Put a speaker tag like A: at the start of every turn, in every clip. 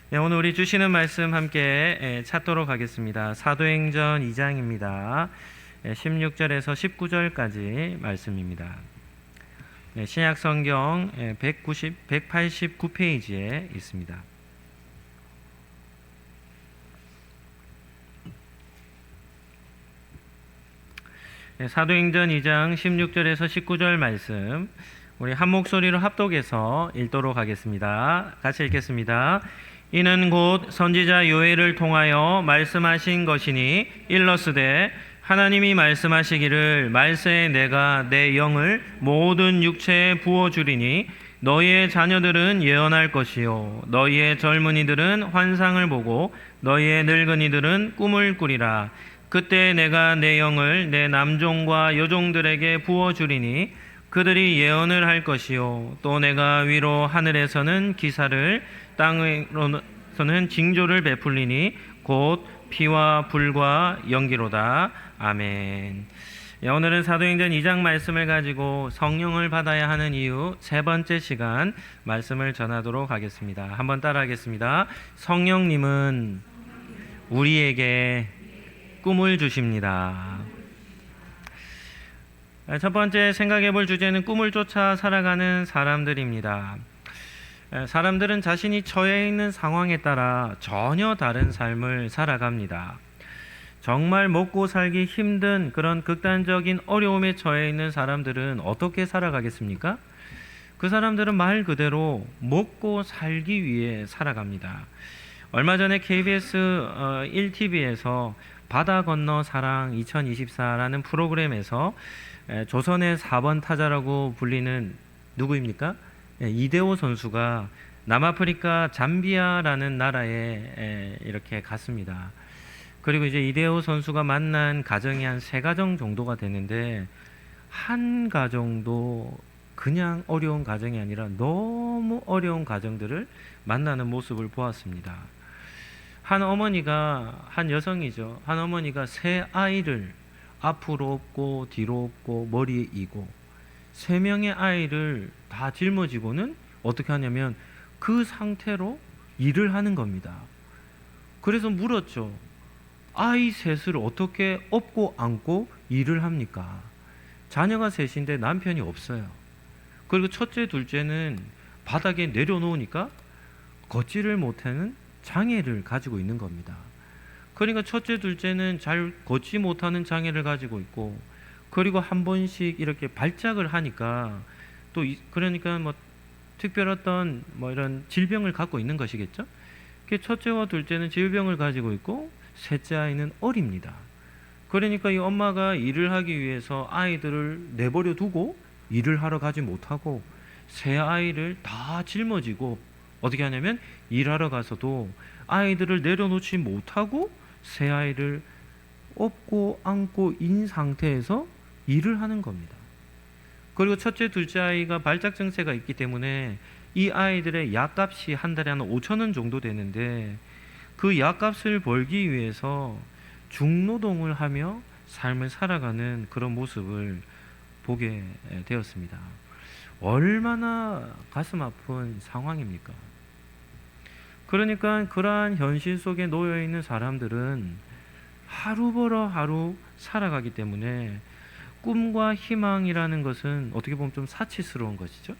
A: 네, 오늘 우리 주시는 말씀 함께 찾도록 하겠습니다. 사도행전 2장입니다. 16절에서 19절까지 말씀입니다. 신약 성경 189페이지에 있습니다. 사도행전 2장 16절에서 19절 말씀 우리 한 목소리로 합독해서 읽도록 하겠습니다. 같이 읽겠습니다. 이는 곧 선지자 요엘을 통하여 말씀하신 것이니 일러스되 하나님이 말씀하시기를 말세에 내가 내 영을 모든 육체에 부어주리니 너희의 자녀들은 예언할 것이요 너희의 젊은이들은 환상을 보고 너희의 늙은이들은 꿈을 꾸리라. 그때 내가 내 영을 내 남종과 여종들에게 부어주리니 그들이 예언을 할 것이요 또 내가 위로 하늘에서는 기사를 땅으로서는 징조를 베풀리니 곧 피와 불과 연기로다. 아멘. 오늘은 사도행전 2장 말씀을 가지고 성령을 받아야 하는 이유 세 번째 시간 말씀을 전하도록 하겠습니다. 한번 따라하겠습니다. 성령님은 우리에게 꿈을 주십니다. 첫 번째 생각해 볼 주제는 꿈을 쫓아 살아가는 사람들입니다. 사람들은 자신이 처해 있는 상황에 따라 전혀 다른 삶을 살아갑니다. 정말 먹고 살기 힘든 그런 극단적인 어려움에 처해 있는 사람들은 어떻게 살아가겠습니까? 그 사람들은 말 그대로 먹고 살기 위해 살아갑니다. 얼마 전에 KBS 1TV에서 바다 건너 사랑 2024라는 프로그램에서 조선의 4번 타자라고 불리는 누구입니까? 이대호 선수가 남아프리카 잠비아라는 나라에 이렇게 갔습니다. 그리고 이제 이대호 선수가 만난 가정이 한 3가정 정도가 되는데 한 가정도 그냥 어려운 가정이 아니라 너무 어려운 가정들을 만나는 모습을 보았습니다. 한 어머니가, 한 여성이죠. 한 어머니가 3아이를 앞으로 업고 뒤로 업고 머리에 이고 3명의 아이를 다 짊어지고는 어떻게 하냐면 그 상태로 일을 하는 겁니다. 그래서 물었죠. 아이 셋을 어떻게 업고 안고 일을 합니까? 자녀가 셋인데 남편이 없어요. 그리고 첫째, 둘째는 바닥에 내려놓으니까 걷지를 못하는 장애를 가지고 있는 겁니다. 그러니까 첫째, 둘째는 잘 걷지 못하는 장애를 가지고 있고, 그리고 한 번씩 이렇게 발작을 하니까 또 그러니까 뭐 특별 어떤 뭐 이런 질병을 갖고 있는 것이겠죠. 첫째와 둘째는 질병을 가지고 있고 셋째 아이는 어립니다. 그러니까 이 엄마가 일을 하기 위해서 아이들을 내버려 두고 일을 하러 가지 못하고 세 아이를 다 짊어지고 어떻게 하냐면 일하러 가서도 아이들을 내려놓지 못하고 세 아이를 업고 안고 인 상태에서 일을 하는 겁니다. 그리고 첫째, 둘째 아이가 발작 증세가 있기 때문에 이 아이들의 약값이 한 달에 한 5,000원 정도 되는데 그 약값을 벌기 위해서 중노동을 하며 삶을 살아가는 그런 모습을 보게 되었습니다. 얼마나 가슴 아픈 상황입니까? 그러니까 그러한 현실 속에 놓여 있는 사람들은 하루 벌어 하루 살아가기 때문에 꿈과 희망이라는 것은 어떻게 보면 좀 사치스러운 것이죠.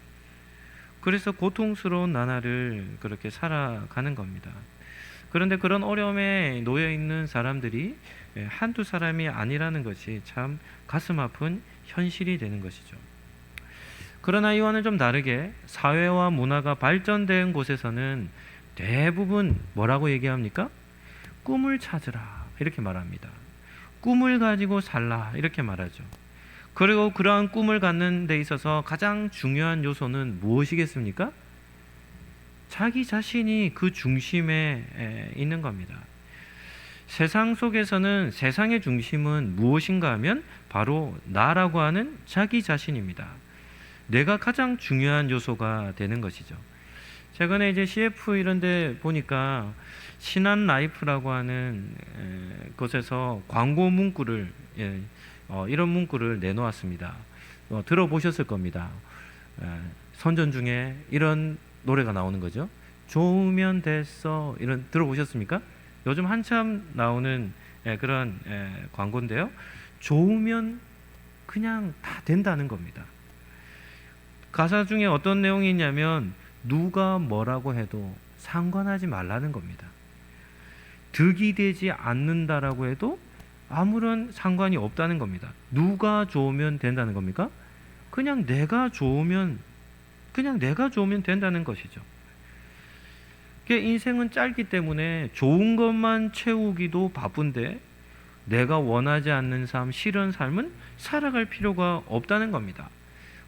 A: 그래서 고통스러운 나날을 그렇게 살아가는 겁니다. 그런데 그런 어려움에 놓여 있는 사람들이 한두 사람이 아니라는 것이 참 가슴 아픈 현실이 되는 것이죠. 그러나 이와는 좀 다르게 사회와 문화가 발전된 곳에서는 대부분 뭐라고 얘기합니까? 꿈을 찾으라 이렇게 말합니다. 꿈을 가지고 살라 이렇게 말하죠. 그리고 그러한 꿈을 갖는 데 있어서 가장 중요한 요소는 무엇이겠습니까? 자기 자신이 그 중심에 있는 겁니다. 세상 속에서는 세상의 중심은 무엇인가 하면 바로 나라고 하는 자기 자신입니다. 내가 가장 중요한 요소가 되는 것이죠. 최근에 이제 CF 이런 데 보니까 신한 라이프라고 하는 곳에서 광고 문구를 이런 문구를 내놓았습니다. 들어보셨을 겁니다. 선전 중에 이런 노래가 나오는 거죠. 좋으면 됐어. 이런 들어보셨습니까? 요즘 한참 나오는 그런 광고인데요. 좋으면 그냥 다 된다는 겁니다. 가사 중에 어떤 내용이 있냐면 누가 뭐라고 해도 상관하지 말라는 겁니다. 득이 되지 않는다라고 해도 아무런 상관이 없다는 겁니다. 누가 좋으면 된다는 겁니까? 그냥 내가 좋으면 된다는 것이죠. 인생은 짧기 때문에 좋은 것만 채우기도 바쁜데 내가 원하지 않는 삶, 싫은 삶은 살아갈 필요가 없다는 겁니다.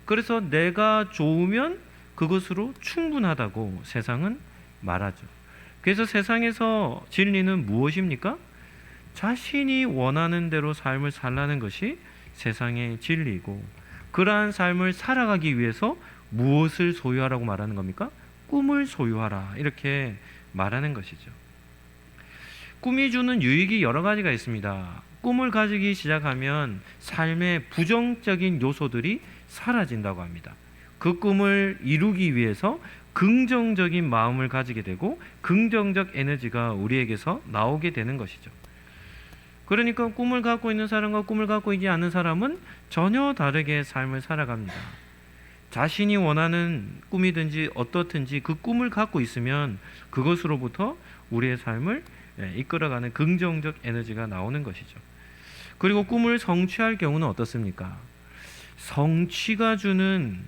A: 그래서 내가 좋으면 그것으로 충분하다고 세상은 말하죠. 그래서 세상에서 진리는 무엇입니까? 자신이 원하는 대로 삶을 살라는 것이 세상의 진리이고, 그러한 삶을 살아가기 위해서 무엇을 소유하라고 말하는 겁니까? 꿈을 소유하라, 이렇게 말하는 것이죠. 꿈이 주는 유익이 여러 가지가 있습니다. 꿈을 가지기 시작하면 삶의 부정적인 요소들이 사라진다고 합니다. 그 꿈을 이루기 위해서 긍정적인 마음을 가지게 되고 긍정적 에너지가 우리에게서 나오게 되는 것이죠. 그러니까 꿈을 갖고 있는 사람과 꿈을 갖고 있지 않은 사람은 전혀 다르게 삶을 살아갑니다. 자신이 원하는 꿈이든지 어떻든지 그 꿈을 갖고 있으면 그것으로부터 우리의 삶을 이끌어가는 긍정적 에너지가 나오는 것이죠. 그리고 꿈을 성취할 경우는 어떻습니까? 성취가 주는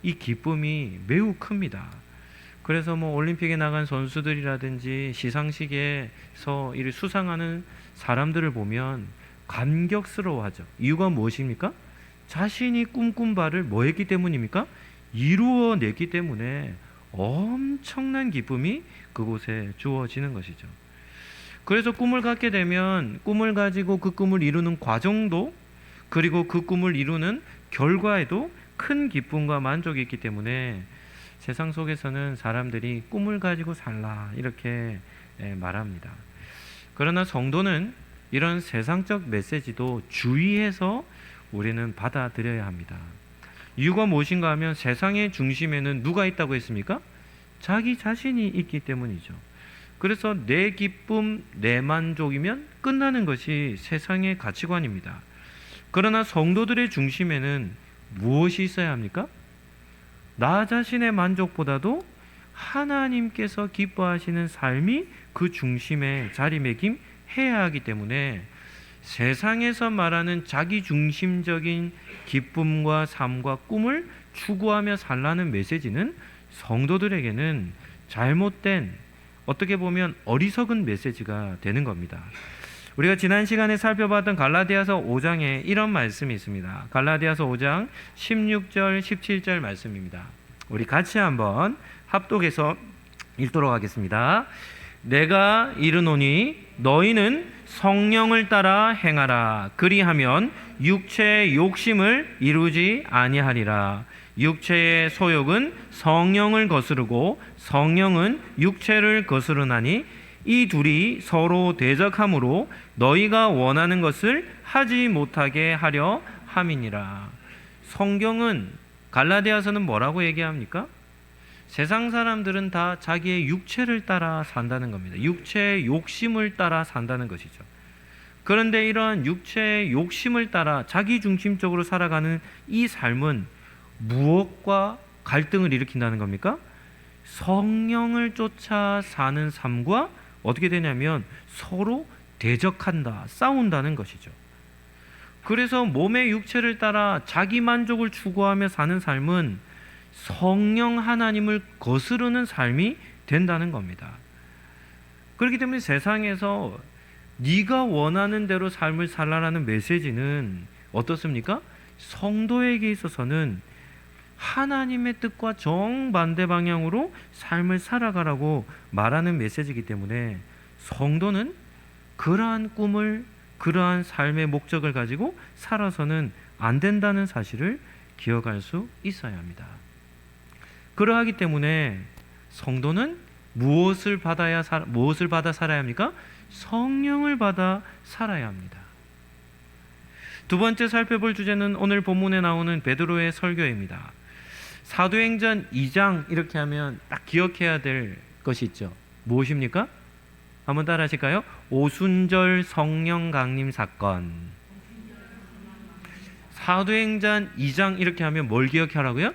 A: 이 기쁨이 매우 큽니다. 그래서 올림픽에 나간 선수들이라든지 시상식에서 이를 수상하는 사람들을 보면 감격스러워하죠. 이유가 무엇입니까? 자신이 꿈꾼 바를 뭐 했기 때문입니까? 이루어냈기 때문에 엄청난 기쁨이 그곳에 주어지는 것이죠. 그래서 꿈을 갖게 되면 꿈을 가지고 그 꿈을 이루는 과정도, 그리고 그 꿈을 이루는 결과에도 큰 기쁨과 만족이 있기 때문에 세상 속에서는 사람들이 꿈을 가지고 살라, 이렇게 말합니다. 그러나 성도는 이런 세상적 메시지도 주의해서 우리는 받아들여야 합니다. 이유가 무엇인가 하면 세상의 중심에는 누가 있다고 했습니까? 자기 자신이 있기 때문이죠. 그래서 내 기쁨, 내 만족이면 끝나는 것이 세상의 가치관입니다. 그러나 성도들의 중심에는 무엇이 있어야 합니까? 나 자신의 만족보다도 하나님께서 기뻐하시는 삶이 그 중심에 자리매김해야 하기 때문에 세상에서 말하는 자기 중심적인 기쁨과 삶과 꿈을 추구하며 살라는 메시지는 성도들에게는 잘못된, 어떻게 보면 어리석은 메시지가 되는 겁니다. 우리가 지난 시간에 살펴봤던 갈라디아서 5장에 이런 말씀이 있습니다. 갈라디아서 5장 16절 17절 말씀입니다. 우리 같이 한번 합독해서 읽도록 하겠습니다. 내가 이르노니 너희는 성령을 따라 행하라. 그리하면 육체의 욕심을 이루지 아니하리라. 육체의 소욕은 성령을 거스르고 성령은 육체를 거스르나니 이 둘이 서로 대적하므로 너희가 원하는 것을 하지 못하게 하려 함이니라. 성경은, 갈라디아서는 뭐라고 얘기합니까? 세상 사람들은 다 자기의 육체를 따라 산다는 겁니다. 육체의 욕심을 따라 산다는 것이죠. 그런데 이러한 육체의 욕심을 따라 자기 중심적으로 살아가는 이 삶은 무엇과 갈등을 일으킨다는 겁니까? 성령을 쫓아 사는 삶과 어떻게 되냐면 서로 대적한다, 싸운다는 것이죠. 그래서 몸의 육체를 따라 자기 만족을 추구하며 사는 삶은 성령 하나님을 거스르는 삶이 된다는 겁니다. 그렇기 때문에 세상에서 네가 원하는 대로 삶을 살라라는 메시지는 어떻습니까? 성도에게 있어서는 하나님의 뜻과 정반대 방향으로 삶을 살아가라고 말하는 메시지이기 때문에 성도는 그러한 꿈을, 그러한 삶의 목적을 가지고 살아서는 안 된다는 사실을 기억할 수 있어야 합니다. 그러하기 때문에 성도는 무엇을 받아 살아야 합니까? 성령을 받아 살아야 합니다. 두 번째 살펴볼 주제는 오늘 본문에 나오는 베드로의 설교입니다. 사도행전 2장, 이렇게 하면 딱 기억해야 될 것이 있죠. 무엇입니까? 한번 따라 하실까요? 오순절 성령 강림 사건. 사도행전 2장 이렇게 하면 뭘 기억하라고요?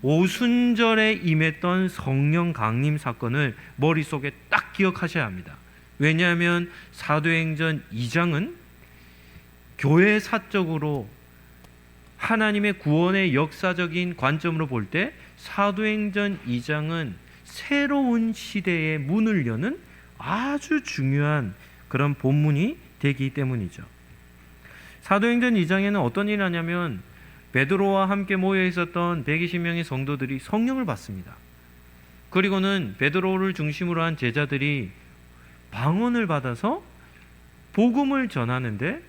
A: 오순절에 임했던 성령 강림 사건을 머릿속에 딱 기억하셔야 합니다. 왜냐하면 사도행전 2장은 교회 사적으로 하나님의 구원의 역사적인 관점으로 볼 때 사도행전 2장은 새로운 시대의 문을 여는 아주 중요한 그런 본문이 되기 때문이죠. 사도행전 2장에는 어떤 일이 하냐면 베드로와 함께 모여 있었던 120명의 성도들이 성령을 받습니다. 그리고는 베드로를 중심으로 한 제자들이 방언을 받아서 복음을 전하는데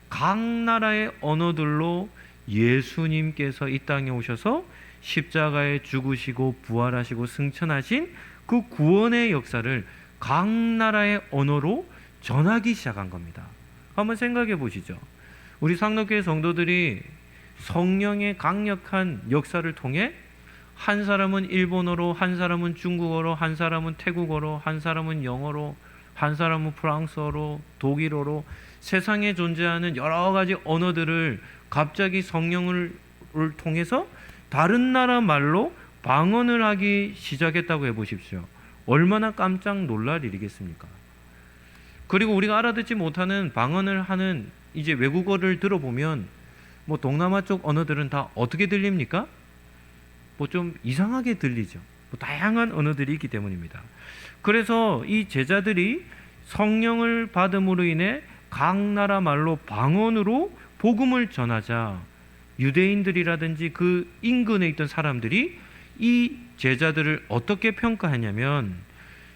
A: 각 나라의 언어들로 예수님께서 이 땅에 오셔서 십자가에 죽으시고 부활하시고 승천하신 그 구원의 역사를 각 나라의 언어로 전하기 시작한 겁니다. 한번 생각해 보시죠. 우리 상록교회 성도들이 성령의 강력한 역사를 통해 한 사람은 일본어로, 한 사람은 중국어로, 한 사람은 태국어로, 한 사람은 영어로, 한 사람은 프랑스어로, 독일어로 세상에 존재하는 여러 가지 언어들을 갑자기 성령을 통해서 다른 나라 말로 방언을 하기 시작했다고 해보십시오. 얼마나 깜짝 놀랄 일이겠습니까? 그리고 우리가 알아듣지 못하는 방언을 하는 이제 외국어를 들어보면 뭐 동남아 쪽 언어들은 다 어떻게 들립니까? 뭐 좀 이상하게 들리죠. 뭐 다양한 언어들이 있기 때문입니다. 그래서 이 제자들이 성령을 받음으로 인해 각 나라 말로 방언으로 복음을 전하자 유대인들이라든지 그 인근에 있던 사람들이 이 제자들을 어떻게 평가하냐면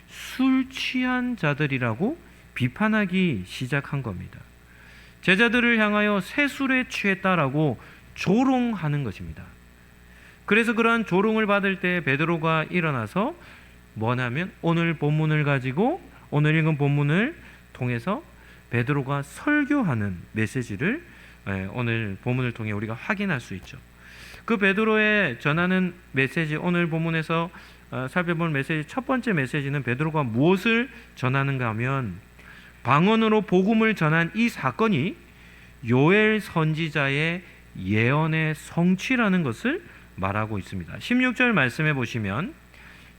A: 술 취한 자들이라고 비판하기 시작한 겁니다. 제자들을 향하여 새술에 취했다라고 조롱하는 것입니다. 그래서 그러한 조롱을 받을 때 베드로가 일어나서 뭐냐면 오늘 본문을 가지고 오늘 읽은 본문을 통해서 베드로가 설교하는 메시지를 오늘 본문을 통해 우리가 확인할 수 있죠. 그 베드로의 전하는 메시지, 오늘 본문에서 살펴볼 메시지, 첫 번째 메시지는 베드로가 무엇을 전하는가 하면 방언으로 복음을 전한 이 사건이 요엘 선지자의 예언의 성취라는 것을 말하고 있습니다. 16절 말씀해 보시면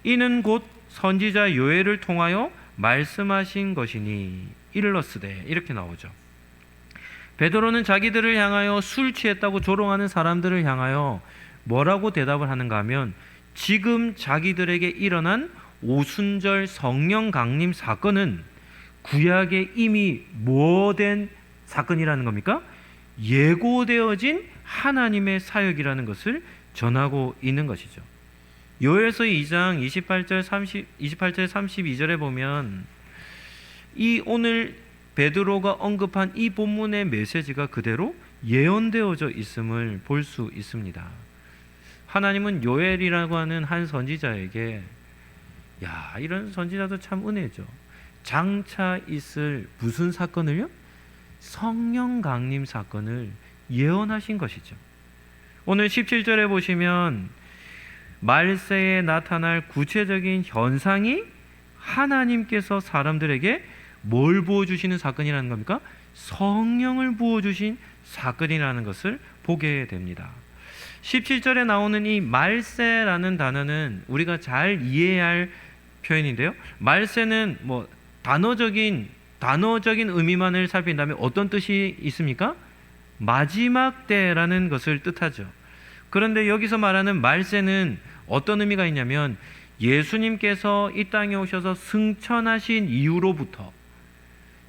A: 이는 곧 선지자 요엘을 통하여 말씀하신 것이니 일렀으되 이렇게 나오죠. 베드로는 자기들을 향하여 술 취했다고 조롱하는 사람들을 향하여 뭐라고 대답을 하는가 하면 지금 자기들에게 일어난 오순절 성령 강림 사건은 구약에 이미 뭐된 사건이라는 겁니까? 예고되어진 하나님의 사역이라는 것을 전하고 있는 것이죠. 요엘서 2장 28절 32절에 보면 이 오늘 베드로가 언급한 이 본문의 메시지가 그대로 예언되어져 있음을 볼 수 있습니다. 하나님은 요엘이라고 하는 한 선지자에게 이런 선지자도 참 은혜죠. 장차 있을 무슨 사건을요? 성령 강림 사건을 예언하신 것이죠. 오늘 17절에 보시면 말세에 나타날 구체적인 현상이 하나님께서 사람들에게 뭘 부어주시는 사건이라는 겁니까? 성령을 부어주신 사건이라는 것을 보게 됩니다. 17절에 나오는 이 말세라는 단어는 우리가 잘 이해해야 할 표현인데요. 말세는 뭐 단어적인 의미만을 살핀다면 어떤 뜻이 있습니까? 마지막 때라는 것을 뜻하죠. 그런데 여기서 말하는 말세는 어떤 의미가 있냐면 예수님께서 이 땅에 오셔서 승천하신 이후로부터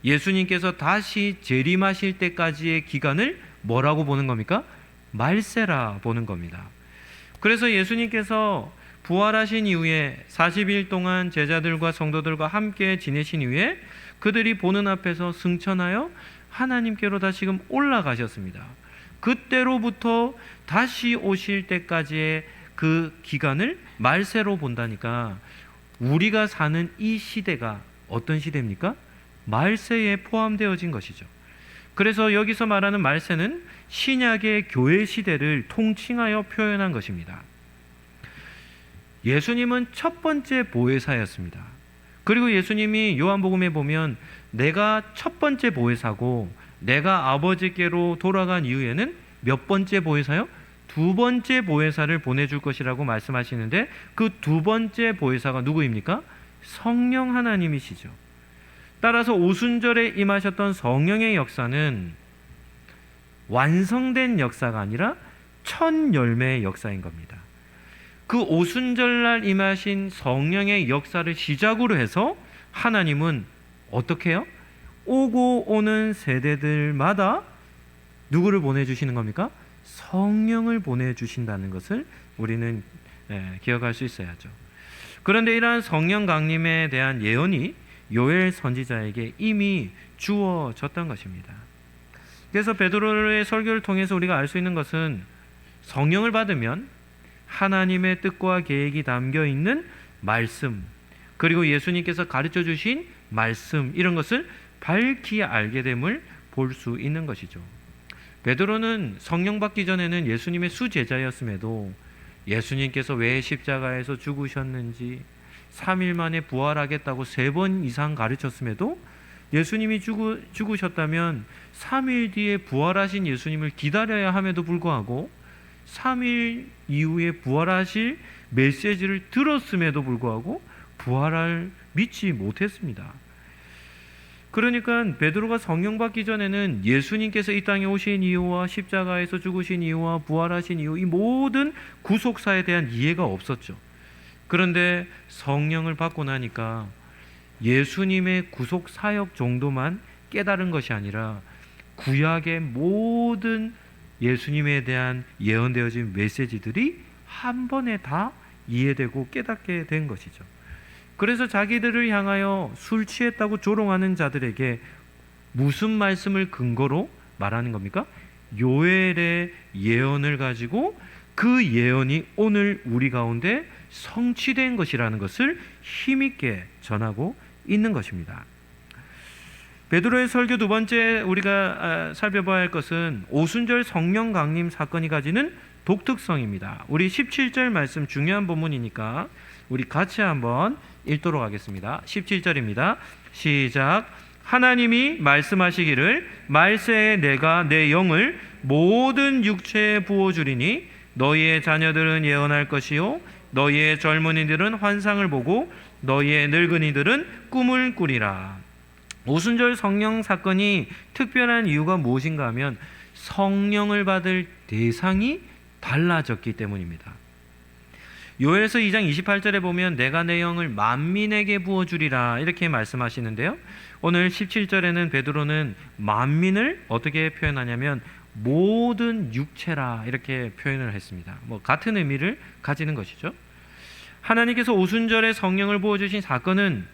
A: 예수님께서 다시 재림하실 때까지의 기간을 뭐라고 보는 겁니까? 말세라 보는 겁니다. 그래서 예수님께서 부활하신 이후에 40일 동안 제자들과 성도들과 함께 지내신 이후에 그들이 보는 앞에서 승천하여 하나님께로 다시금 올라가셨습니다. 그때로부터 다시 오실 때까지의 그 기간을 말세로 본다니까 우리가 사는 이 시대가 어떤 시대입니까? 말세에 포함되어진 것이죠. 그래서 여기서 말하는 말세는 신약의 교회 시대를 통칭하여 표현한 것입니다. 예수님은 첫 번째 보혜사였습니다. 그리고 예수님이 요한복음에 보면 내가 첫 번째 보혜사고 내가 아버지께로 돌아간 이후에는 몇 번째 보혜사요? 두 번째 보혜사를 보내줄 것이라고 말씀하시는데 그 두 번째 보혜사가 누구입니까? 성령 하나님이시죠. 따라서 오순절에 임하셨던 성령의 역사는 완성된 역사가 아니라 첫 열매의 역사인 겁니다. 그 오순절날 임하신 성령의 역사를 시작으로 해서 하나님은 어떻게 해요? 오고 오는 세대들마다 누구를 보내주시는 겁니까? 성령을 보내주신다는 것을 우리는 기억할 수 있어야죠. 그런데 이러한 성령 강림에 대한 예언이 요엘 선지자에게 이미 주어졌던 것입니다. 그래서 베드로의 설교를 통해서 우리가 알 수 있는 것은 성령을 받으면 하나님의 뜻과 계획이 담겨 있는 말씀, 그리고 예수님께서 가르쳐 주신 말씀, 이런 것을 밝히 알게 됨을 볼 수 있는 것이죠. 베드로는 성령 받기 전에는 예수님의 수제자였음에도 예수님께서 왜 십자가에서 죽으셨는지 3일 만에 부활하겠다고 3번 이상 가르쳤음에도 예수님이 죽으셨다면 3일 뒤에 부활하신 예수님을 기다려야 함에도 불구하고 3일 이후에 부활하실 메시지를 들었음에도 불구하고 부활을 믿지 못했습니다. 그러니까 베드로가 성령 받기 전에는 예수님께서 이 땅에 오신 이유와 십자가에서 죽으신 이유와 부활하신 이유, 이 모든 구속사에 대한 이해가 없었죠. 그런데 성령을 받고 나니까 예수님의 구속 사역 정도만 깨달은 것이 아니라 구약의 모든 예수님에 대한 예언되어진 메시지들이 한 번에 다 이해되고 깨닫게 된 것이죠. 그래서 자기들을 향하여 술 취했다고 조롱하는 자들에게 무슨 말씀을 근거로 말하는 겁니까? 요엘의 예언을 가지고 그 예언이 오늘 우리 가운데 성취된 것이라는 것을 힘있게 전하고 있는 것입니다. 베드로의 설교 두 번째 우리가 살펴봐야 할 것은 오순절 성령 강림 사건이 가지는 독특성입니다. 우리 17절 말씀 중요한 본문이니까 우리 같이 한번 읽도록 하겠습니다. 17절입니다. 시작. 하나님이 말씀하시기를 말세에 내가 내 영을 모든 육체에 부어주리니 너희의 자녀들은 예언할 것이요 너희의 젊은이들은 환상을 보고 너희의 늙은이들은 꿈을 꾸리라. 오순절 성령 사건이 특별한 이유가 무엇인가 하면 성령을 받을 대상이 달라졌기 때문입니다. 요엘서 2장 28절에 보면 내가 내 영을 만민에게 부어주리라 이렇게 말씀하시는데요, 오늘 17절에는 베드로는 만민을 어떻게 표현하냐면 모든 육체라 이렇게 표현을 했습니다. 같은 의미를 가지는 것이죠. 하나님께서 오순절에 성령을 부어주신 사건은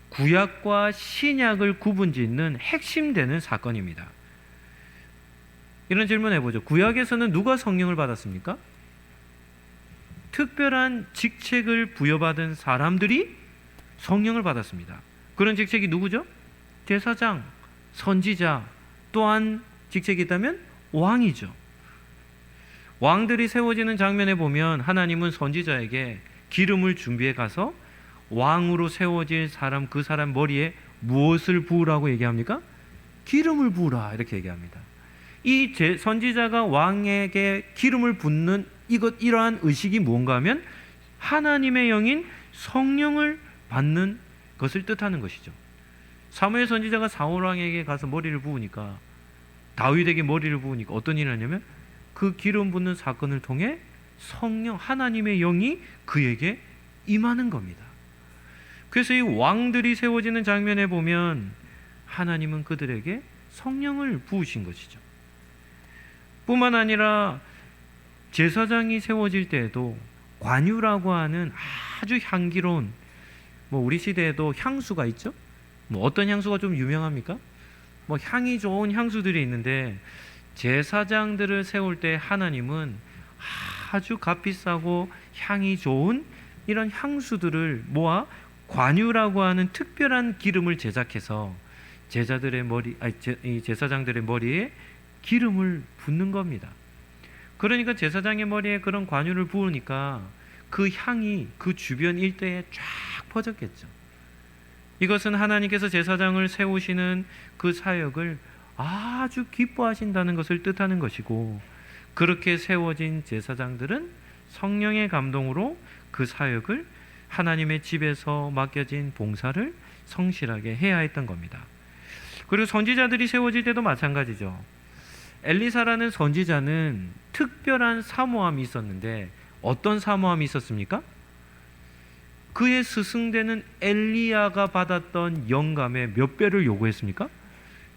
A: 구약과 신약을 구분짓는 핵심되는 사건입니다. 이런 질문 해보죠. 구약에서는 누가 성령을 받았습니까? 특별한 직책을 부여받은 사람들이 성령을 받았습니다. 그런 직책이 누구죠? 제사장, 선지자, 또한 직책이 있다면 왕이죠. 왕들이 세워지는 장면에 보면 하나님은 선지자에게 기름을 준비해 가서 왕으로 세워질 사람, 그 사람 머리에 무엇을 부으라고 얘기합니까? 기름을 부으라 이렇게 얘기합니다. 이 선지자가 왕에게 기름을 붓는 이러한 의식이 뭔가 하면 하나님의 영인 성령을 받는 것을 뜻하는 것이죠. 사무엘 선지자가 사울 왕에게 가서 머리를 부으니까, 다윗에게 머리를 부으니까 어떤 일을 하냐면 그 기름 붓는 사건을 통해 성령, 하나님의 영이 그에게 임하는 겁니다. 그래서 이 왕들이 세워지는 장면에 보면 하나님은 그들에게 성령을 부으신 것이죠. 뿐만 아니라 제사장이 세워질 때에도 관유라고 하는 아주 향기로운, 우리 시대에도 향수가 있죠. 어떤 향수가 좀 유명합니까? 향이 좋은 향수들이 있는데 제사장들을 세울 때 하나님은 아주 값비싸고 향이 좋은 이런 향수들을 모아 관유라고 하는 특별한 기름을 제작해서 제사장들의 머리에 기름을 붓는 겁니다. 그러니까 제사장의 머리에 그런 관유를 부으니까 그 향이 그 주변 일대에 쫙 퍼졌겠죠. 이것은 하나님께서 제사장을 세우시는 그 사역을 아주 기뻐하신다는 것을 뜻하는 것이고, 그렇게 세워진 제사장들은 성령의 감동으로 그 사역을, 하나님의 집에서 맡겨진 봉사를 성실하게 해야 했던 겁니다. 그리고 선지자들이 세워질 때도 마찬가지죠. 엘리사라는 선지자는 특별한 사모함이 있었는데, 어떤 사모함이 있었습니까? 그의 스승되는 엘리야가 받았던 영감의 몇 배를 요구했습니까?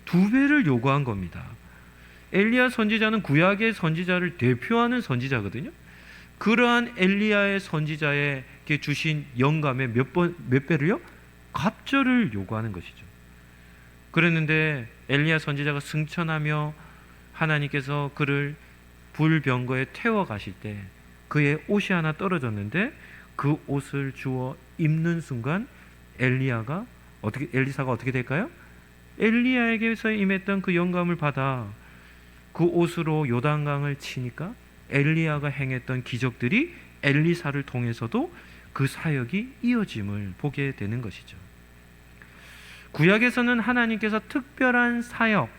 A: 2배를 요구한 겁니다. 엘리야 선지자는 구약의 선지자를 대표하는 선지자거든요. 그러한 엘리야의 선지자에게 주신 영감의 몇 배를요? 갑절을 요구하는 것이죠. 그랬는데 엘리야 선지자가 승천하며 하나님께서 그를 불병거에 태워 가실 때 그의 옷이 하나 떨어졌는데, 그 옷을 주워 입는 순간 엘리사가 어떻게 될까요? 엘리야에게서 임했던 그 영감을 받아 그 옷으로 요단강을 치니까 엘리야가 행했던 기적들이 엘리사를 통해서도 그 사역이 이어짐을 보게 되는 것이죠. 구약에서는 하나님께서 특별한 사역,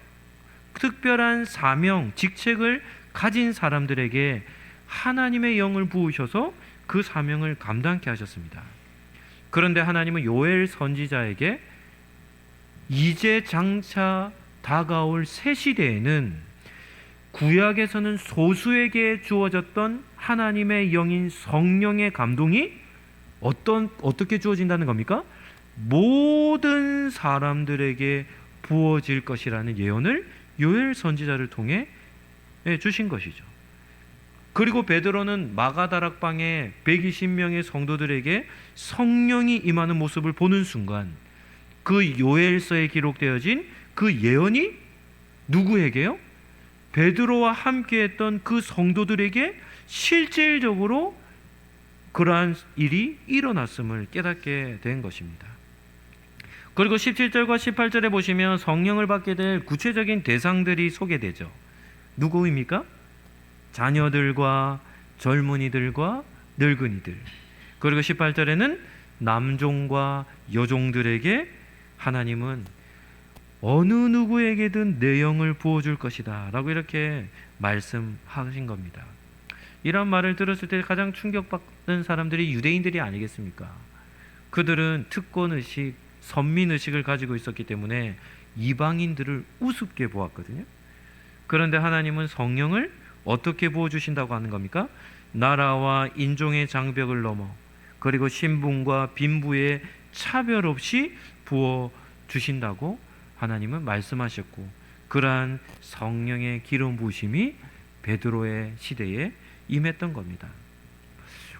A: 특별한 사명, 직책을 가진 사람들에게 하나님의 영을 부으셔서 그 사명을 감당케 하셨습니다. 그런데 하나님은 요엘 선지자에게 이제 장차 다가올 새 시대에는 구약에서는 소수에게 주어졌던 하나님의 영인 성령의 감동이 어떻게 주어진다는 겁니까? 모든 사람들에게 부어질 것이라는 예언을 요엘 선지자를 통해 주신 것이죠. 그리고 베드로는 마가다락방에 120명의 성도들에게 성령이 임하는 모습을 보는 순간 그 요엘서에 기록되어진 그 예언이 누구에게요? 베드로와 함께했던 그 성도들에게 실질적으로 그러한 일이 일어났음을 깨닫게 된 것입니다. 그리고 17절과 18절에 보시면 성령을 받게 될 구체적인 대상들이 소개되죠. 누구입니까? 자녀들과 젊은이들과 늙은이들. 그리고 18절에는 남종과 여종들에게 하나님은 어느 누구에게든 내 영을 부어줄 것이다 라고 이렇게 말씀하신 겁니다. 이런 말을 들었을 때 가장 충격받는 사람들이 유대인들이 아니겠습니까? 그들은 특권의식, 선민의식을 가지고 있었기 때문에 이방인들을 우습게 보았거든요. 그런데 하나님은 성령을 어떻게 부어주신다고 하는 겁니까? 나라와 인종의 장벽을 넘어 그리고 신분과 빈부의 차별 없이 부어주신다고 하나님은 말씀하셨고, 그러한 성령의 기름 부으심이 베드로의 시대에 임했던 겁니다.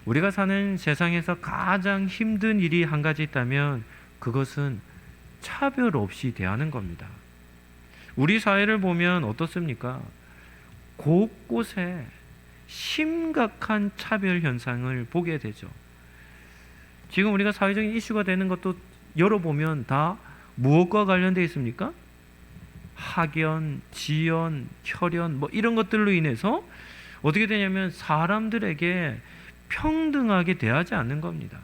A: 우리가 사는 세상에서 가장 힘든 일이 한 가지 있다면 그것은 차별 없이 대하는 겁니다. 우리 사회를 보면 어떻습니까? 곳곳에 심각한 차별 현상을 보게 되죠. 지금 우리가 사회적인 이슈가 되는 것도 열어보면 다 무엇과 관련되어 있습니까? 학연, 지연, 혈연 이런 것들로 인해서 어떻게 되냐면 사람들에게 평등하게 대하지 않는 겁니다.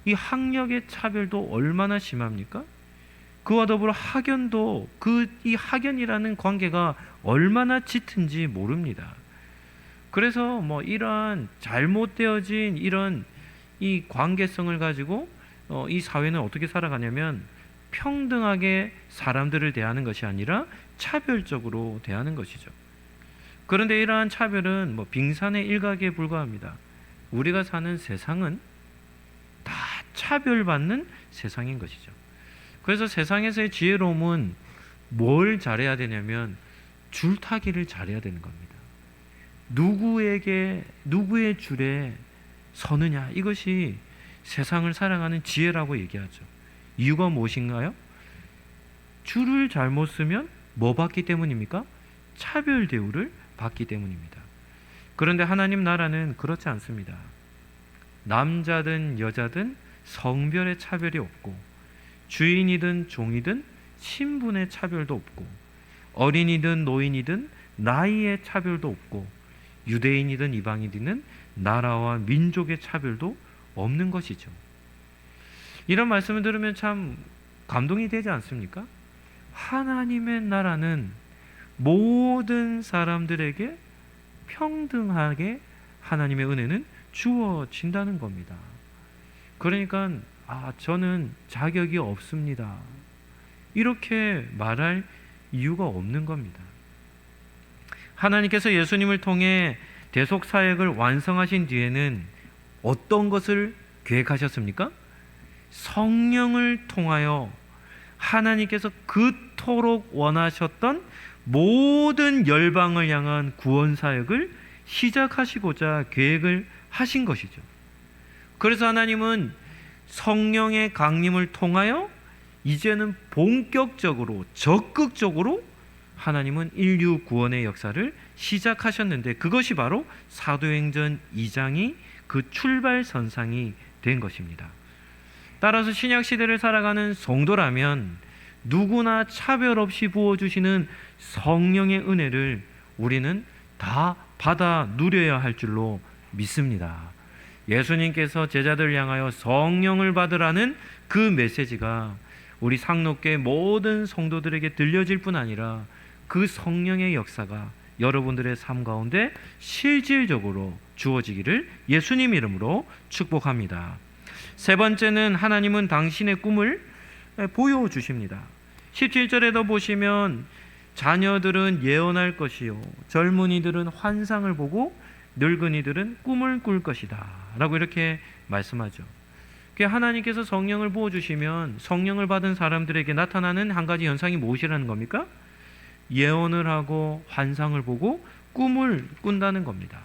A: 이 학력의 차별도 얼마나 심합니까? 그와 더불어 학연도 이 학연이라는 관계가 얼마나 짙은지 모릅니다. 그래서 이러한 잘못되어진 이런 이 관계성을 가지고 이 사회는 어떻게 살아가냐면 평등하게 사람들을 대하는 것이 아니라 차별적으로 대하는 것이죠. 그런데 이러한 차별은 빙산의 일각에 불과합니다. 우리가 사는 세상은 다 차별받는 세상인 것이죠. 그래서 세상에서의 지혜로움은 뭘 잘해야 되냐면 줄타기를 잘해야 되는 겁니다. 누구의 줄에 서느냐, 이것이 세상을 살아가는 지혜라고 얘기하죠. 이유가 무엇인가요? 줄을 잘못 쓰면 뭐 받기 때문입니까? 차별 대우를 받기 때문입니다. 그런데 하나님 나라는 그렇지 않습니다. 남자든 여자든 성별의 차별이 없고, 주인이든 종이든 신분의 차별도 없고, 어린이든 노인이든 나이의 차별도 없고, 유대인이든 이방인이든 나라와 민족의 차별도 없는 것이죠. 이런 말씀을 들으면 참 감동이 되지 않습니까? 하나님의 나라는 모든 사람들에게 평등하게 하나님의 은혜는 주어진다는 겁니다. 그러니까 저는 자격이 없습니다, 이렇게 말할 이유가 없는 겁니다. 하나님께서 예수님을 통해 대속 사역을 완성하신 뒤에는 어떤 것을 계획하셨습니까? 성령을 통하여 하나님께서 그토록 원하셨던 모든 열방을 향한 구원 사역을 시작하시고자 계획을 하신 것이죠. 그래서 하나님은 성령의 강림을 통하여 이제는 본격적으로 적극적으로 하나님은 인류 구원의 역사를 시작하셨는데, 그것이 바로 사도행전 2장이 그 출발선상이 된 것입니다. 따라서 신약시대를 살아가는 성도라면 누구나 차별 없이 부어주시는 성령의 은혜를 우리는 다 받아 누려야 할 줄로 믿습니다. 예수님께서 제자들 향하여 성령을 받으라는 그 메시지가 우리 상록교회 모든 성도들에게 들려질 뿐 아니라 그 성령의 역사가 여러분들의 삶 가운데 실질적으로 주어지기를 예수님 이름으로 축복합니다. 세 번째는 하나님은 당신의 꿈을 보여주십니다. 17절에도 보시면 자녀들은 예언할 것이요 젊은이들은 환상을 보고 늙은이들은 꿈을 꿀 것이다 라고 이렇게 말씀하죠. 하나님께서 성령을 부어주시면 성령을 받은 사람들에게 나타나는 한 가지 현상이 무엇이라는 겁니까? 예언을 하고 환상을 보고 꿈을 꾼다는 겁니다.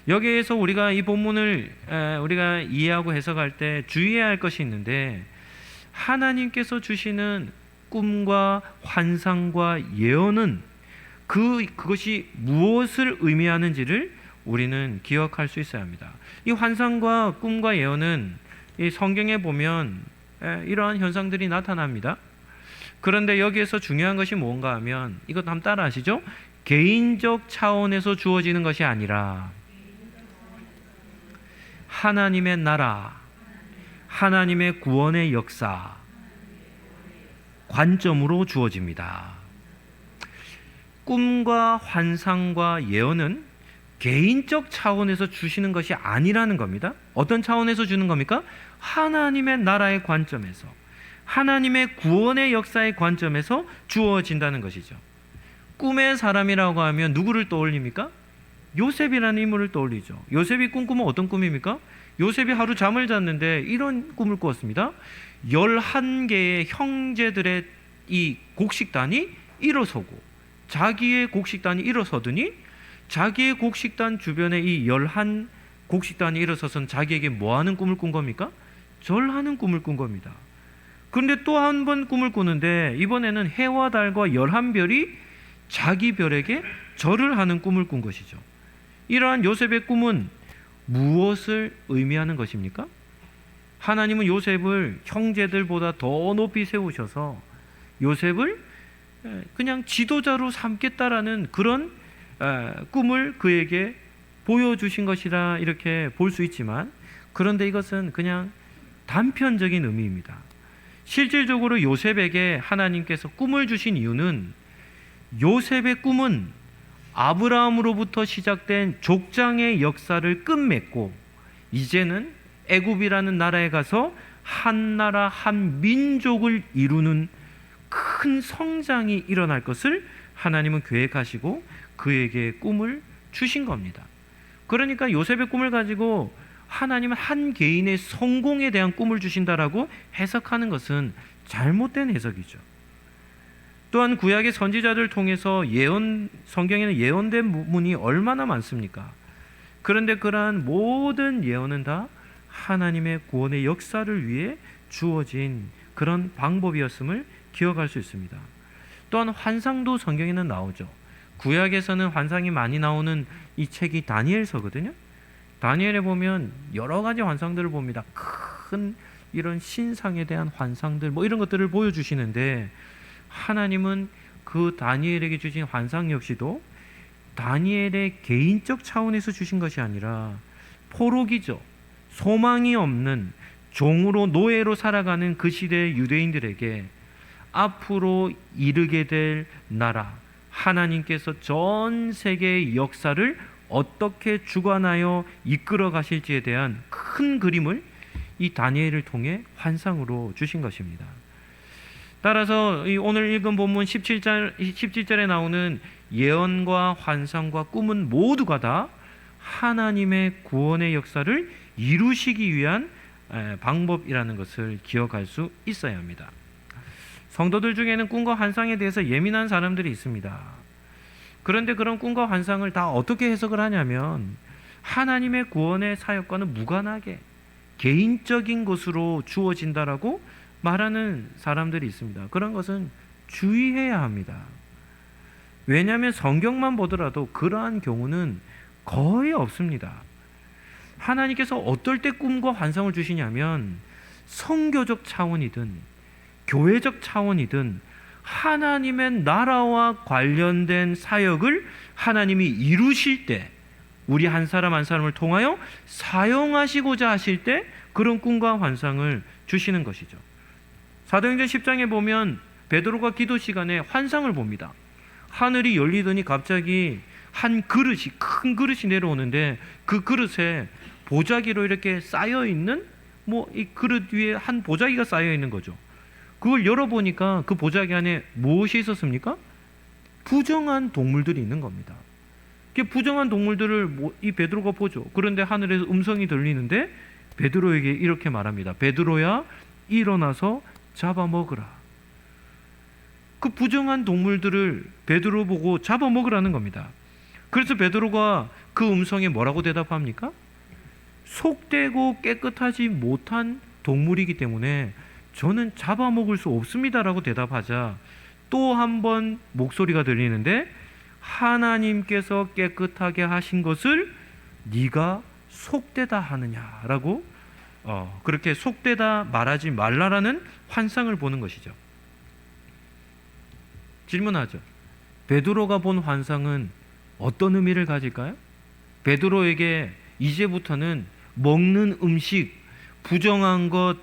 A: 여기에서 우리가 이 본문을 우리가 이해하고 해석할 때 주의해야 할 것이 있는데, 하나님께서 주시는 꿈과 환상과 예언은 그것이 무엇을 의미하는지를 우리는 기억할 수 있어야 합니다. 이 환상과 꿈과 예언은 이 성경에 보면 이러한 현상들이 나타납니다. 그런데 여기에서 중요한 것이 뭔가 하면, 이것 한번 따라 하시죠. 개인적 차원에서 주어지는 것이 아니라 하나님의 나라, 하나님의 구원의 역사 관점으로 주어집니다. 꿈과 환상과 예언은 개인적 차원에서 주시는 것이 아니라는 겁니다. 어떤 차원에서 주는 겁니까? 하나님의 나라의 관점에서, 하나님의 구원의 역사의 관점에서 주어진다는 것이죠. 꿈의 사람이라고 하면 누구를 떠올립니까? 요셉이라는 인물을 떠올리죠. 요셉이 꿈꾸면 어떤 꿈입니까? 요셉이 하루 잠을 잤는데 이런 꿈을 꾸었습니다. 11개의 형제들의 이 곡식단이 일어서고, 자기의 곡식단이 일어서더니 자기의 곡식단 주변에 이 11 곡식단이 일어서선 자기에게 뭐하는 꿈을 꾼 겁니까? 절하는 꿈을 꾼 겁니다. 그런데 또 한 번 꿈을 꾸는데 이번에는 해와 달과 11별이 자기 별에게 절을 하는 꿈을 꾼 것이죠. 이러한 요셉의 꿈은 무엇을 의미하는 것입니까? 하나님은 요셉을 형제들보다 더 높이 세우셔서 요셉을 그냥 지도자로 삼겠다라는 그런 꿈을 그에게 보여주신 것이라 이렇게 볼 수 있지만, 그런데 이것은 그냥 단편적인 의미입니다. 실질적으로 요셉에게 하나님께서 꿈을 주신 이유는, 요셉의 꿈은 아브라함으로부터 시작된 족장의 역사를 끝맺고 이제는 애굽이라는 나라에 가서 한 나라 한 민족을 이루는 큰 성장이 일어날 것을 하나님은 계획하시고 그에게 꿈을 주신 겁니다. 그러니까 요셉의 꿈을 가지고 하나님은 한 개인의 성공에 대한 꿈을 주신다라고 해석하는 것은 잘못된 해석이죠. 또한 구약의 선지자들 통해서 성경에는 예언된 부분이 얼마나 많습니까? 그런데 그러한 모든 예언은 다 하나님의 구원의 역사를 위해 주어진 그런 방법이었음을 기억할 수 있습니다. 또한 환상도 성경에는 나오죠. 구약에서는 환상이 많이 나오는 이 책이 다니엘서거든요. 다니엘에 보면 여러 가지 환상들을 봅니다. 큰 이런 신상에 대한 환상들 이런 것들을 보여주시는데, 하나님은 그 다니엘에게 주신 환상 역시도 다니엘의 개인적 차원에서 주신 것이 아니라 포로기죠. 소망이 없는 종으로 노예로 살아가는 그 시대의 유대인들에게 앞으로 이르게 될 나라, 하나님께서 전 세계의 역사를 어떻게 주관하여 이끌어 가실지에 대한 큰 그림을 이 다니엘을 통해 환상으로 주신 것입니다. 따라서 오늘 읽은 본문 17절에 나오는 예언과 환상과 꿈은 모두가 다 하나님의 구원의 역사를 이루시기 위한 방법이라는 것을 기억할 수 있어야 합니다. 성도들 중에는 꿈과 환상에 대해서 예민한 사람들이 있습니다. 그런데 그런 꿈과 환상을 다 어떻게 해석을 하냐면 하나님의 구원의 사역과는 무관하게 개인적인 것으로 주어진다라고 말하는 사람들이 있습니다. 그런 것은 주의해야 합니다. 왜냐하면 성경만 보더라도 그러한 경우는 거의 없습니다. 하나님께서 어떨 때 꿈과 환상을 주시냐면 성교적 차원이든 교회적 차원이든 하나님의 나라와 관련된 사역을 하나님이 이루실 때, 우리 한 사람 한 사람을 통하여 사용하시고자 하실 때 그런 꿈과 환상을 주시는 것이죠. 사도행전 10장에 보면 베드로가 기도 시간에 환상을 봅니다. 하늘이 열리더니 갑자기 한 그릇이, 큰 그릇이 내려오는데 그 그릇에 보자기로 이렇게 쌓여 있는, 이 그릇 위에 한 보자기가 쌓여 있는 거죠. 그걸 열어보니까 그 보자기 안에 무엇이 있었습니까? 부정한 동물들이 있는 겁니다. 그 부정한 동물들을 이 베드로가 보죠. 그런데 하늘에서 음성이 들리는데 베드로에게 이렇게 말합니다. 베드로야, 일어나서 잡아먹으라. 그 부정한 동물들을 베드로 보고 잡아먹으라는 겁니다. 그래서 베드로가 그 음성에 뭐라고 대답합니까? 속되고 깨끗하지 못한 동물이기 때문에 저는 잡아먹을 수 없습니다라고 대답하자 또 한 번 목소리가 들리는데 하나님께서 깨끗하게 하신 것을 네가 속되다 하느냐라고 그렇게 속되다 말하지 말라라는 환상을 보는 것이죠. 질문하죠. 베드로가 본 환상은 어떤 의미를 가질까요? 베드로에게 이제부터는 먹는 음식, 부정한 것,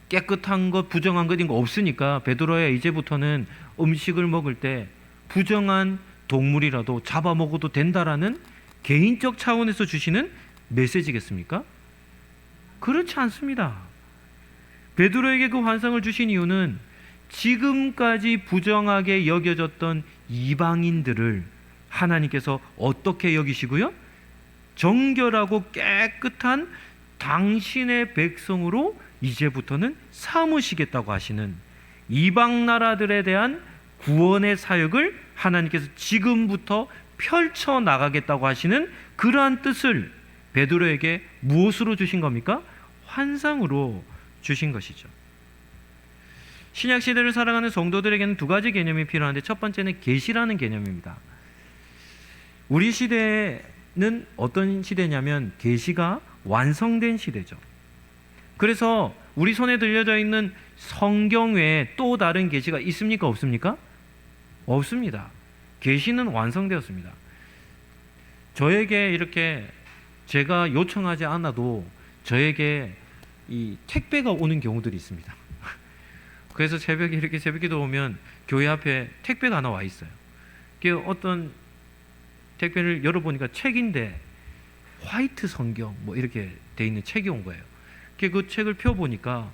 A: 깨끗한 것, 부정한 것 이런 거 없으니까 베드로야 이제부터는 음식을 먹을 때 부정한 동물이라도 잡아먹어도 된다라는 개인적 차원에서 주시는 메시지겠습니까? 그렇지 않습니다. 베드로에게 그 환상을 주신 이유는 지금까지 부정하게 여겨졌던 이방인들을 하나님께서 어떻게 여기시고요? 정결하고 깨끗한 당신의 백성으로 이제부터는 삼으시겠다고 하시는 이방 나라들에 대한 구원의 사역을 하나님께서 지금부터 펼쳐나가겠다고 하시는 그러한 뜻을 베드로에게 무엇으로 주신 겁니까? 환상으로 주신 것이죠. 신약시대를 살아가는 성도들에게는 두 가지 개념이 필요한데 첫 번째는 계시라는 개념입니다. 우리 시대는 어떤 시대냐면 계시가 완성된 시대죠. 그래서 우리 손에 들려져 있는 성경 외에 또 다른 계시가 있습니까? 없습니까? 없습니다. 계시는 완성되었습니다. 저에게 이렇게 제가 요청하지 않아도 저에게 이 택배가 오는 경우들이 있습니다. 그래서 새벽에 이렇게 새벽기도 오면 교회 앞에 택배가 하나 와 있어요. 어떤 택배를 열어보니까 책인데 화이트 성경 이렇게 돼 있는 책이 온 거예요. 그 책을 펴보니까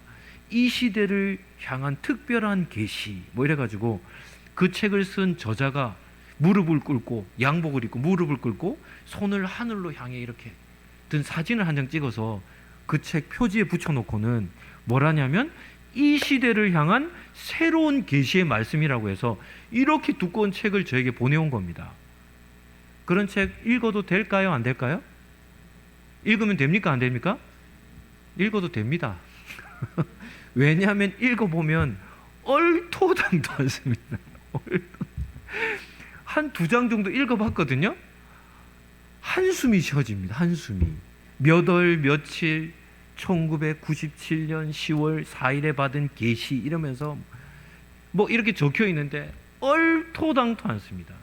A: 이 시대를 향한 특별한 계시 이래가지고 그 책을 쓴 저자가 무릎을 꿇고 양복을 입고 무릎을 꿇고 손을 하늘로 향해 이렇게 든 사진을 한 장 찍어서 그 책 표지에 붙여놓고는 뭐라냐면 이 시대를 향한 새로운 계시의 말씀이라고 해서 이렇게 두꺼운 책을 저에게 보내온 겁니다. 그런 책 읽어도 될까요? 안 될까요? 읽으면 됩니까? 안 됩니까? 읽어도 됩니다. 왜냐하면 읽어보면 얼토당도 않습니다. 한 두 장 정도 읽어봤거든요. 한숨이 쉬어집니다. 한숨이. 몇 월 며칠 1997년 10월 4일에 받은 계시 이러면서 이렇게 적혀 있는데 얼토당토 않습니다.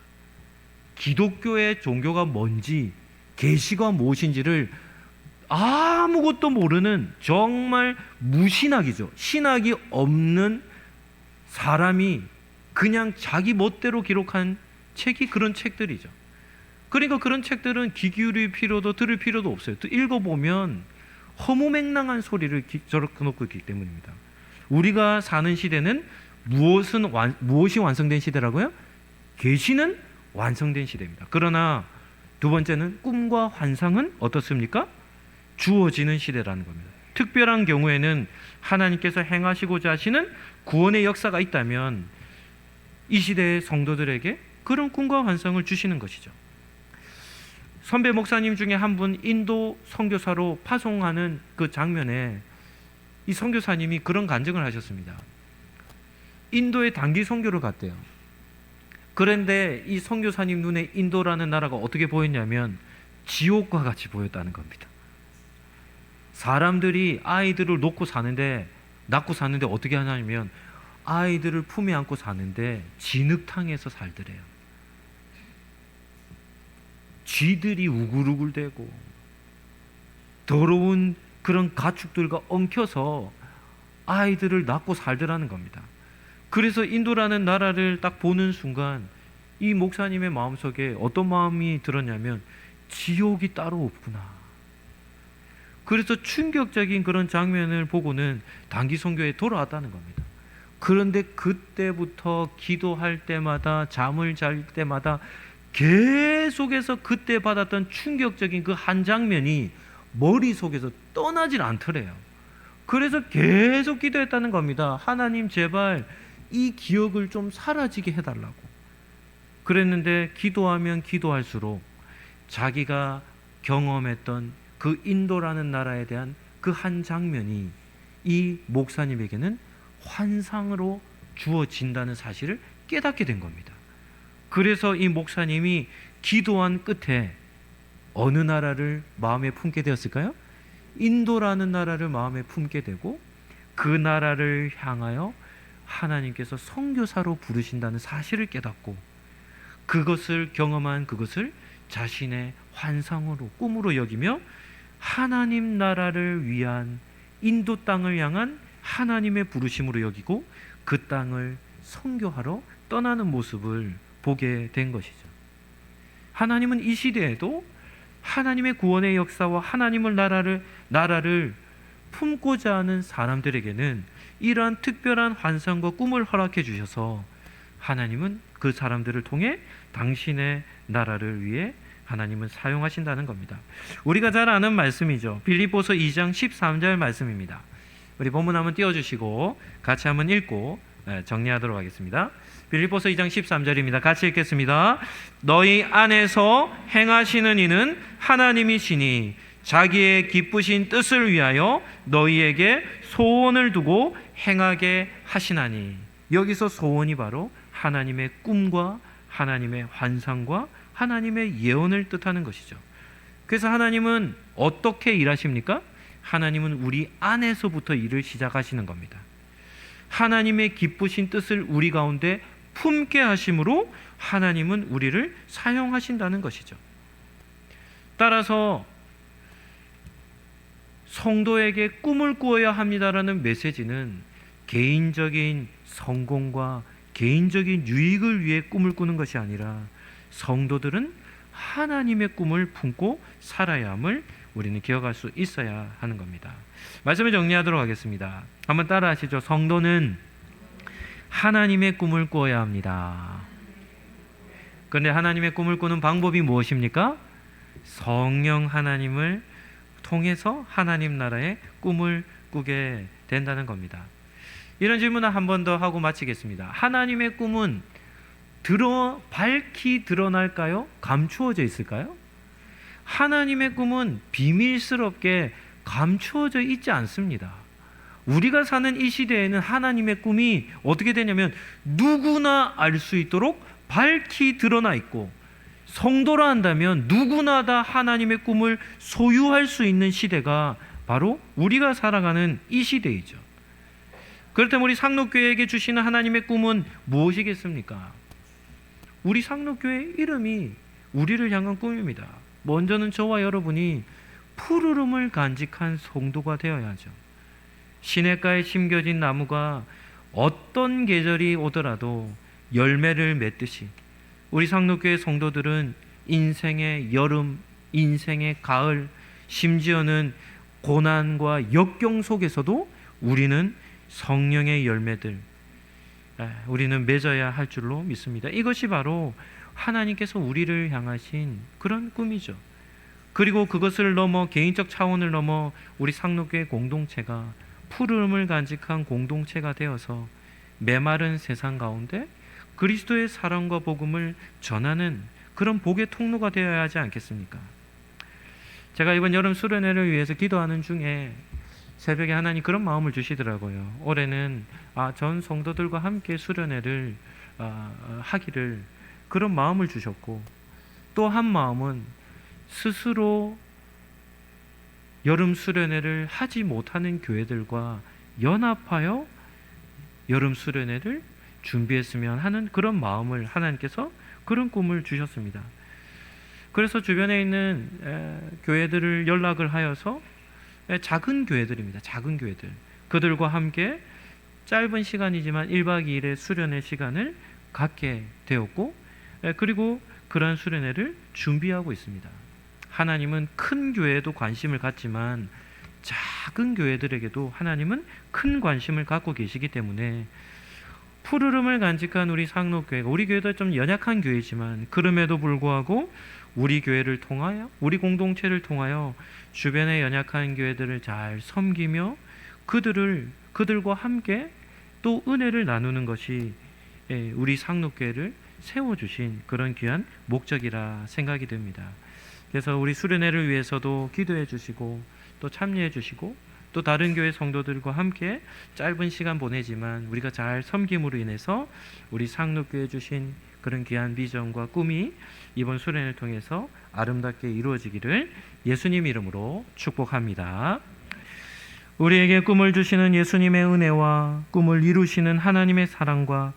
A: 기독교의 종교가 뭔지 계시가 무엇인지를 아무것도 모르는 정말 무신학이죠. 신학이 없는 사람이 그냥 자기 멋대로 기록한 책이 그런 책들이죠. 그러니까 그런 책들은 귀 기울일 필요도 들을 필요도 없어요. 또 읽어보면 허무맹랑한 소리를 저렇게 놓고 있기 때문입니다. 우리가 사는 시대는 무엇이 완성된 시대라고요? 계시는 완성된 시대입니다. 그러나 두 번째는 꿈과 환상은 어떻습니까? 주어지는 시대라는 겁니다. 특별한 경우에는 하나님께서 행하시고자 하시는 구원의 역사가 있다면 이 시대의 성도들에게 그런 꿈과 환상을 주시는 것이죠. 선배 목사님 중에 한 분 인도 선교사로 파송하는 그 장면에 이 선교사님이 그런 간증을 하셨습니다. 인도에 단기 선교를 갔대요. 그런데 이 선교사님 눈에 인도라는 나라가 어떻게 보였냐면 지옥과 같이 보였다는 겁니다. 사람들이 아이들을 낳고 사는데 어떻게 하냐면 아이들을 품에 안고 사는데 진흙탕에서 살더래요. 쥐들이 우글우글대고 더러운 그런 가축들과 엉켜서 아이들을 낳고 살더라는 겁니다. 그래서 인도라는 나라를 딱 보는 순간 이 목사님의 마음속에 어떤 마음이 들었냐면 지옥이 따로 없구나. 그래서 충격적인 그런 장면을 보고는 단기 선교에 돌아왔다는 겁니다. 그런데 그때부터 기도할 때마다 잠을 잘 때마다 계속해서 그때 받았던 충격적인 그 한 장면이 머릿속에서 떠나질 않더래요. 그래서 계속 기도했다는 겁니다. 하나님 제발 이 기억을 좀 사라지게 해달라고. 그랬는데 기도하면 기도할수록 자기가 경험했던 그 인도라는 나라에 대한 그 한 장면이 이 목사님에게는 환상으로 주어진다는 사실을 깨닫게 된 겁니다. 그래서 이 목사님이 기도한 끝에 어느 나라를 마음에 품게 되었을까요? 인도라는 나라를 마음에 품게 되고 그 나라를 향하여 하나님께서 선교사로 부르신다는 사실을 깨닫고 그것을 경험한 그것을 자신의 환상으로 꿈으로 여기며 하나님 나라를 위한 인도 땅을 향한 하나님의 부르심으로 여기고 그 땅을 선교하러 떠나는 모습을 보게 된 것이죠. 하나님은 이 시대에도 하나님의 구원의 역사와 하나님의 나라를 품고자 하는 사람들에게는 이러한 특별한 환상과 꿈을 허락해 주셔서 하나님은 그 사람들을 통해 당신의 나라를 위해 하나님은 사용하신다는 겁니다. 우리가 잘 아는 말씀이죠. 빌립보서 2장 13절 말씀입니다. 우리 본문 한번 띄워주시고 같이 한번 읽고 정리하도록 하겠습니다. 빌립보서 2장 13절입니다. 같이 읽겠습니다. 너희 안에서 행하시는 이는 하나님이시니 자기의 기쁘신 뜻을 위하여 너희에게 소원을 두고 행하게 하시나니. 여기서 소원이 바로 하나님의 꿈과 하나님의 환상과 하나님의 예언을 뜻하는 것이죠. 그래서 하나님은 어떻게 일하십니까? 하나님은 우리 안에서부터 일을 시작하시는 겁니다. 하나님의 기쁘신 뜻을 우리 가운데 품게 하심으로 하나님은 우리를 사용하신다는 것이죠. 따라서 성도에게 꿈을 꾸어야 합니다라는 메시지는 개인적인 성공과 개인적인 유익을 위해 꿈을 꾸는 것이 아니라 성도들은 하나님의 꿈을 품고 살아야 함을 우리는 기억할 수 있어야 하는 겁니다. 말씀을 정리하도록 하겠습니다. 한번 따라 하시죠. 성도는 하나님의 꿈을 꾸어야 합니다. 그런데 하나님의 꿈을 꾸는 방법이 무엇입니까? 성령 하나님을 통해서 하나님 나라의 꿈을 꾸게 된다는 겁니다. 이런 질문을 한 번 더 하고 마치겠습니다. 하나님의 꿈은 밝히 드러날까요? 감추어져 있을까요? 하나님의 꿈은 비밀스럽게 감추어져 있지 않습니다. 우리가 사는 이 시대에는 하나님의 꿈이 어떻게 되냐면 누구나 알 수 있도록 밝히 드러나 있고, 성도라 한다면 누구나 다 하나님의 꿈을 소유할 수 있는 시대가 바로 우리가 살아가는 이 시대이죠. 그렇다면 우리 상록교회에게 주시는 하나님의 꿈은 무엇이겠습니까? 우리 상록교회 이름이 우리를 향한 꿈입니다. 먼저는 저와 여러분이 푸르름을 간직한 성도가 되어야죠. 시냇가에 심겨진 나무가 어떤 계절이 오더라도 열매를 맺듯이 우리 상록교회 성도들은 인생의 여름, 인생의 가을, 심지어는 고난과 역경 속에서도 우리는 성령의 열매들, 우리는 맺어야 할 줄로 믿습니다. 이것이 바로 하나님께서 우리를 향하신 그런 꿈이죠. 그리고 그것을 넘어 개인적 차원을 넘어 우리 상록교회 공동체가 푸름을 간직한 공동체가 되어서 메마른 세상 가운데 그리스도의 사랑과 복음을 전하는 그런 복의 통로가 되어야 하지 않겠습니까? 제가 이번 여름 수련회를 위해서 기도하는 중에 새벽에 하나님 그런 마음을 주시더라고요. 올해는 전 성도들과 함께 수련회를 하기를 그런 마음을 주셨고, 또 한 마음은 스스로 여름 수련회를 하지 못하는 교회들과 연합하여 여름 수련회를 준비했으면 하는 그런 마음을 하나님께서 그런 꿈을 주셨습니다. 그래서 주변에 있는 교회들을 연락을 하여서 작은 교회들입니다. 작은 교회들. 그들과 함께 짧은 시간이지만 1박 2일의 수련회 시간을 갖게 되었고, 그리고 그러한 수련회를 준비하고 있습니다. 하나님은 큰 교회에도 관심을 갖지만 작은 교회들에게도 하나님은 큰 관심을 갖고 계시기 때문에 푸르름을 간직한 우리 상록교회가, 우리 교회도 좀 연약한 교회지만 그럼에도 불구하고 우리 교회를 통하여, 우리 공동체를 통하여 주변의 연약한 교회들을 잘 섬기며 그들과 함께 또 은혜를 나누는 것이 우리 상록교회를 세워주신 그런 귀한 목적이라 생각이 듭니다. 그래서 우리 수련회를 위해서도 기도해 주시고 또 참여해 주시고 또 다른 교회 성도들과 함께 짧은 시간 보내지만 우리가 잘 섬김으로 인해서 우리 상록교회 주신 그런 귀한 비전과 꿈이 이번 수련회를 통해서 아름답게 이루어지기를 예수님 이름으로 축복합니다. 우리에게 꿈을 주시는 예수님의 은혜와 꿈을 이루시는 하나님의 사랑과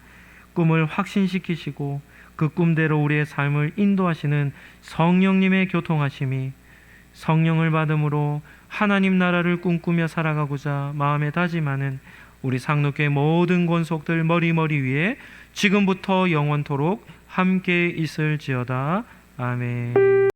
A: 꿈을 확신시키시고 그 꿈대로 우리의 삶을 인도하시는 성령님의 교통하심이 성령을 받음으로 하나님 나라를 꿈꾸며 살아가고자 마음에 다짐하는 우리 상록교회 모든 권속들 머리머리 위에 지금부터 영원토록 함께 있을지어다. 아멘.